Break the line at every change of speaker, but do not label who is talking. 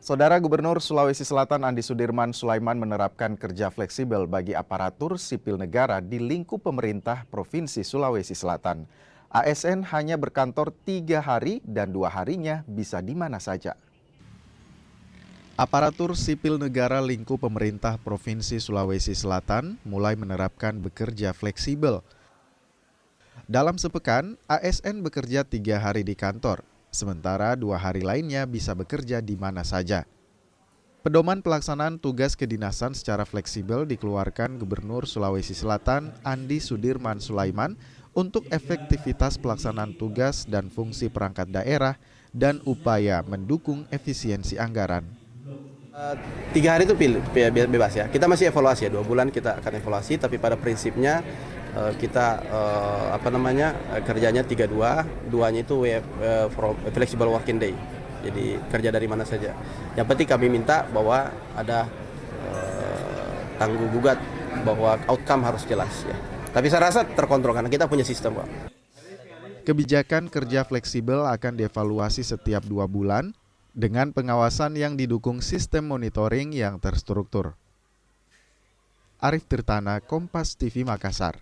Saudara Gubernur Sulawesi Selatan Andi Sudirman Sulaiman menerapkan kerja fleksibel bagi aparatur sipil negara di lingkup pemerintah Provinsi Sulawesi Selatan. ASN hanya berkantor 3 hari dan 2 harinya bisa di mana saja. Aparatur sipil negara lingkup pemerintah Provinsi Sulawesi Selatan mulai menerapkan bekerja fleksibel. Dalam sepekan, ASN bekerja 3 hari di kantor, sementara 2 hari lainnya bisa bekerja di mana saja. Pedoman pelaksanaan tugas kedinasan secara fleksibel dikeluarkan Gubernur Sulawesi Selatan Andi Sudirman Sulaiman untuk efektivitas pelaksanaan tugas dan fungsi perangkat daerah dan upaya mendukung efisiensi anggaran.
3 hari itu bebas ya. Kita masih evaluasi ya, 2 bulan kita akan evaluasi, tapi pada prinsipnya kita kerjanya 3-2, duanya itu flexible working day. Jadi kerja dari mana saja. Yang penting kami minta bahwa ada tangguh gugat bahwa outcome harus jelas ya. Tapi saya rasa terkontrol karena kita punya sistem, Pak.
Kebijakan kerja fleksibel akan dievaluasi setiap 2 bulan dengan pengawasan yang didukung sistem monitoring yang terstruktur. Arif Tirtana, Kompas TV Makassar.